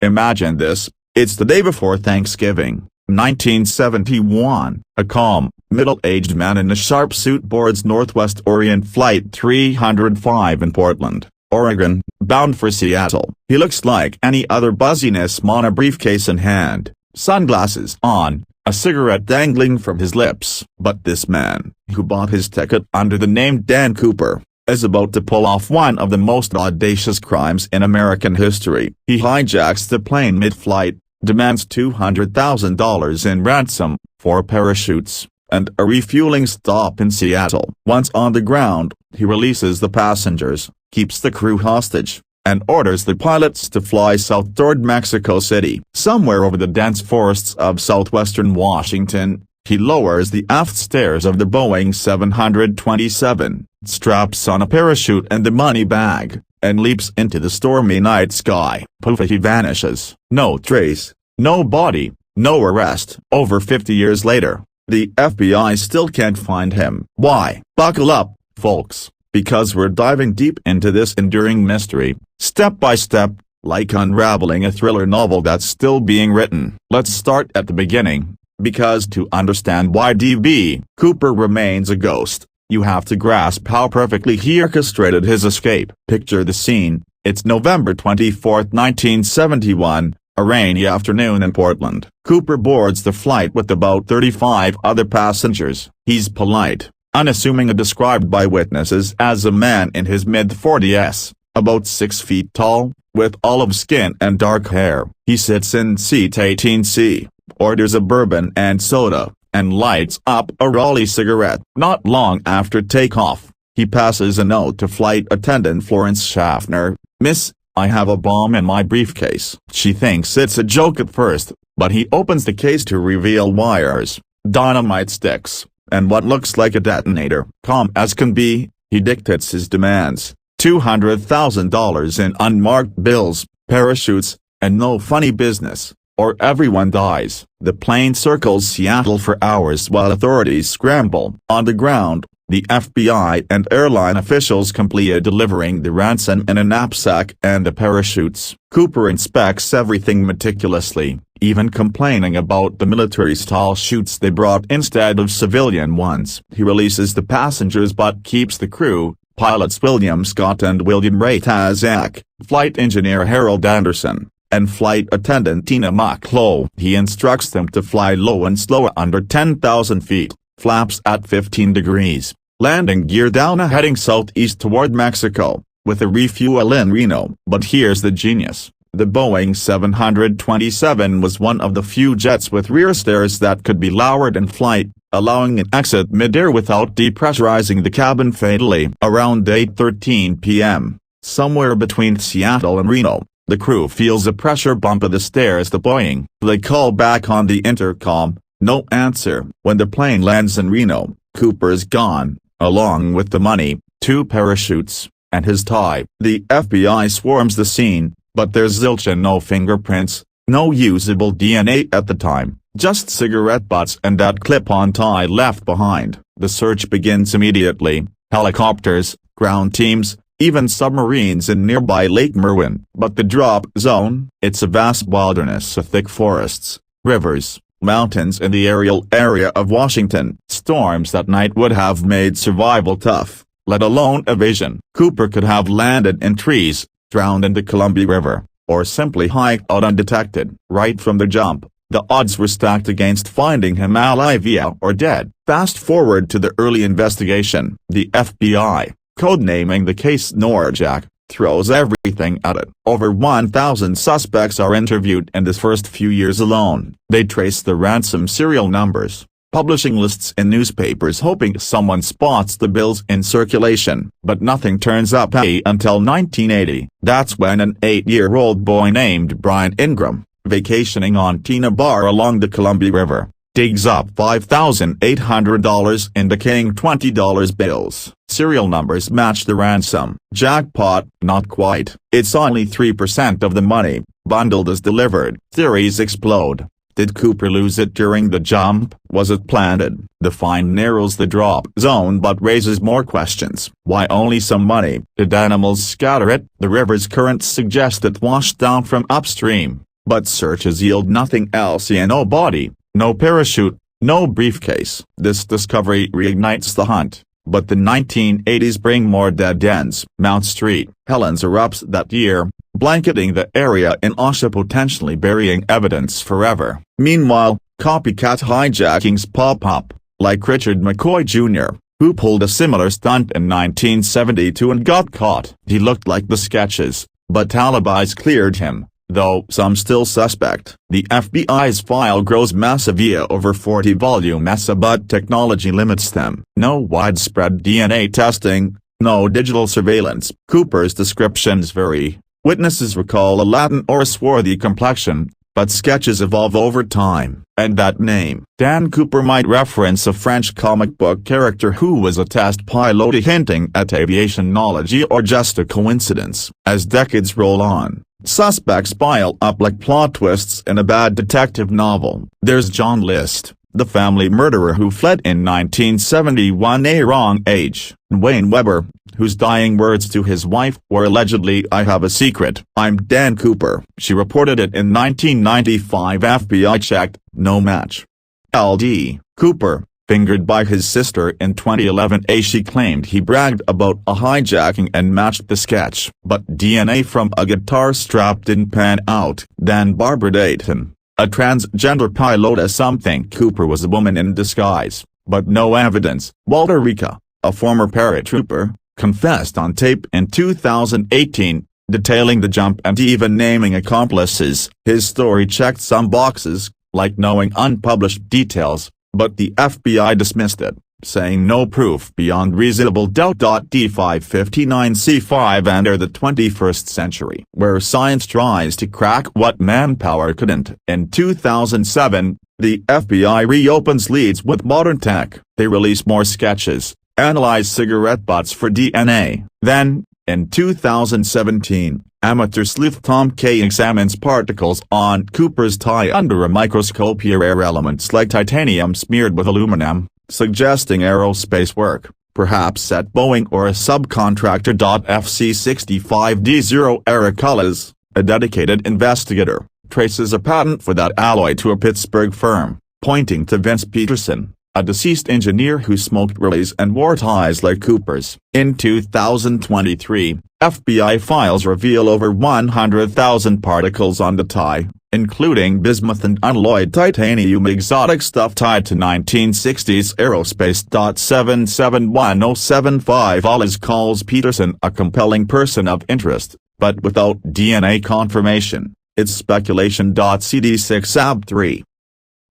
Imagine this, it's the day before Thanksgiving, 1971. A calm, middle-aged man in a sharp suit boards Northwest Orient Flight 305 in Portland, Oregon, bound for Seattle. He looks like any other buzziness man, a briefcase in hand, sunglasses on, a cigarette dangling from his lips. But this man, who bought his ticket under the name Dan Cooper, is about to pull off one of the most audacious crimes in American history. He hijacks the plane mid-flight, demands $200,000 in ransom, 4 parachutes, and a refueling stop in Seattle. Once on the ground, he releases the passengers, keeps the crew hostage, and orders the pilots to fly south toward Mexico City. Somewhere over the dense forests of southwestern Washington, he lowers the aft stairs of the Boeing 727, straps on a parachute and the money bag, and leaps into the stormy night sky. Poof, he vanishes. No trace, no body, no arrest. Over 50 years later, the FBI still can't find him. Why? Buckle up, folks, because we're diving deep into this enduring mystery, step by step, like unraveling a thriller novel that's still being written. Let's start at the beginning, because to understand why D.B. Cooper remains a ghost, you have to grasp how perfectly he orchestrated his escape. Picture the scene. It's November 24, 1971, a rainy afternoon in Portland. Cooper boards the flight with about 35 other passengers. He's polite, unassuming, and described by witnesses as a man in his mid-40s, about 6 feet tall, with olive skin and dark hair. He sits in seat 18C, orders a bourbon and soda, and lights up a Raleigh cigarette. Not long after takeoff, he passes a note to flight attendant Florence Schaffner. "Miss, I have a bomb in my briefcase." She thinks it's a joke at first, but he opens the case to reveal wires, dynamite sticks, and what looks like a detonator. Calm as can be, he dictates his demands: $200,000 in unmarked bills, parachutes, and no funny business, or everyone dies. The plane circles Seattle for hours while authorities scramble. On the ground, the FBI and airline officials complete delivering the ransom in a knapsack and the parachutes. Cooper inspects everything meticulously, even complaining about the military-style chutes they brought instead of civilian ones. He releases the passengers but keeps the crew, pilots William Scott and William Raytazak, flight engineer Harold Anderson, and flight attendant Tina Mucklow. He instructs them to fly low and slow under 10,000 feet, flaps at 15 degrees, landing gear down, heading southeast toward Mexico, with a refuel in Reno. But here's the genius. The Boeing 727 was one of the few jets with rear stairs that could be lowered in flight, allowing an exit mid-air without depressurizing the cabin fatally. Around 8:13 p.m., somewhere between Seattle and Reno, the crew feels a pressure bump of the stairs to Boeing. They call back on the intercom, no answer. When the plane lands in Reno, Cooper's gone, along with the money, 2 parachutes, and his tie. The FBI swarms the scene, but there's zilch and no fingerprints, no usable DNA at the time, just cigarette butts and that clip-on tie left behind. The search begins immediately: helicopters, ground teams, even submarines in nearby Lake Merwin. But the drop zone? It's a vast wilderness of thick forests, rivers, mountains in the aerial area of Washington. Storms that night would have made survival tough, let alone evasion. Cooper could have landed in trees, drowned in the Columbia River, or simply hiked out undetected. Right from the jump, the odds were stacked against finding him alive or dead. Fast forward to the early investigation. The FBI, codenaming the case Norjack, throws everything at it. Over 1,000 suspects are interviewed in the first few years alone. They trace the ransom serial numbers, publishing lists in newspapers hoping someone spots the bills in circulation. But nothing turns up until 1980. That's when an 8-year-old boy named Brian Ingram, vacationing on Tina Bar along the Columbia River, digs up $5,800 in decaying $20 bills. Serial numbers match the ransom. Jackpot? Not quite. It's only 3% of the money, bundled as delivered. Theories explode. Did Cooper lose it during the jump? Was it planted? The find narrows the drop zone but raises more questions. Why only some money? Did animals scatter it? The river's currents suggest it washed down from upstream, but searches yield nothing else. No body, no parachute, no briefcase. This discovery reignites the hunt, but the 1980s bring more dead ends. Mount St. Helens erupts that year, blanketing the area in ash, potentially burying evidence forever. Meanwhile, copycat hijackings pop up, like Richard McCoy Jr., who pulled a similar stunt in 1972 and got caught. He looked like the sketches, but alibis cleared him, though some still suspect. The FBI's file grows massive via over 40 volumes, but technology limits them. No widespread DNA testing, no digital surveillance. Cooper's descriptions vary. Witnesses recall a Latin or swarthy complexion, but sketches evolve over time, and that name, Dan Cooper, might reference a French comic book character who was a test pilot, hinting at aviation knowledge, or just a coincidence. As decades roll on, suspects pile up like plot twists in a bad detective novel. There's John List, the family murderer who fled in 1971, a wrong age. Wayne Weber, whose dying words to his wife were allegedly, "I have a secret, I'm Dan Cooper." She reported it in 1995. FBI checked, no match. L.D. Cooper, fingered by his sister in 2011. She claimed he bragged about a hijacking and matched the sketch. But DNA from a guitar strap didn't pan out. Then Barbara Dayton, a transgender pilot, something Cooper was a woman in disguise, but no evidence. Walter Ricca, a former paratrooper, confessed on tape in 2018, detailing the jump and even naming accomplices. His story checked some boxes, like knowing unpublished details, but the FBI dismissed it, saying no proof beyond reasonable doubt. D559C5 enter the 21st century, where science tries to crack what manpower couldn't. In 2007, the FBI reopens leads with modern tech. They release more sketches, analyze cigarette butts for DNA. Then, in 2017, amateur sleuth Tom Kay examines particles on Cooper's tie under a microscope. Rare elements like titanium smeared with aluminum, suggesting aerospace work, perhaps at Boeing or a subcontractor. FC65D0 Eric Cullis, a dedicated investigator, traces a patent for that alloy to a Pittsburgh firm, pointing to Vince Peterson, a deceased engineer who smoked relays and wore ties like Cooper's. In 2023, FBI files reveal over 100,000 particles on the tie, including bismuth and unalloyed titanium, exotic stuff tied to 1960s aerospace. 771075 Cullis calls Peterson a compelling person of interest, but without DNA confirmation, it's speculation. CD6AB3.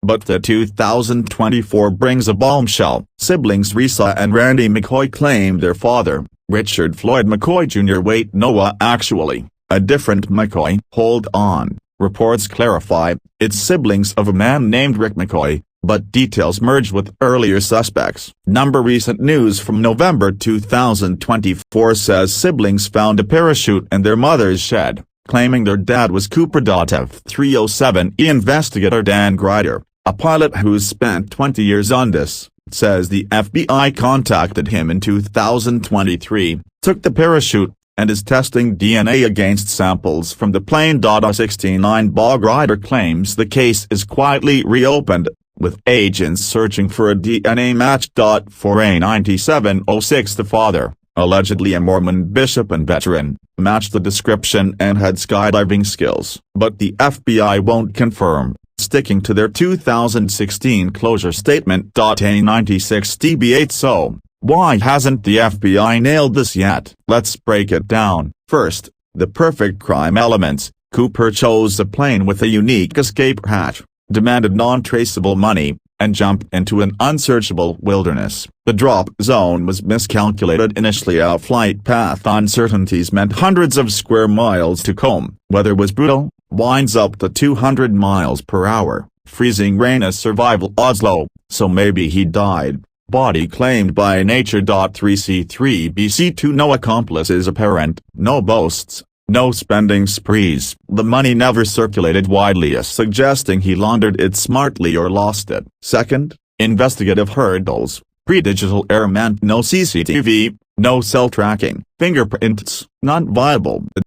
But the 2024 brings a bombshell. Siblings Risa and Randy McCoy claim their father, Richard Floyd McCoy Jr. Wait, no, actually, a different McCoy. Hold on, reports clarify, it's siblings of a man named Rick McCoy, but details merge with earlier suspects. Recent news from November 2024 says siblings found a parachute in their mother's shed, claiming their dad was Cooper. F307E investigator Dan Grider, a pilot who's spent 20 years on this, says the FBI contacted him in 2023, took the parachute, and is testing DNA against samples from the plane. A 69 Bog Grider claims the case is quietly reopened, with agents searching for a DNA match. For a 9706 the father, allegedly a Mormon bishop and veteran, matched the description and had skydiving skills. But the FBI won't confirm, sticking to their 2016 closure statement. A 96 TB8 So, why hasn't the FBI nailed this yet? Let's break it down. First, the perfect crime elements. Cooper chose a plane with a unique escape hatch, demanded non-traceable money, and jumped into an unsearchable wilderness. The drop zone was miscalculated initially. A flight path uncertainties meant hundreds of square miles to comb. Weather was brutal, winds up to 200 miles per hour, freezing rain as survival odds low, so maybe he died. Body claimed by Nature. 3C3BC2 No accomplices apparent, no boasts, no spending sprees. The money never circulated widely, suggesting he laundered it smartly or lost it. Second, investigative hurdles. Pre-digital era meant no CCTV, no cell tracking, fingerprints, not viable.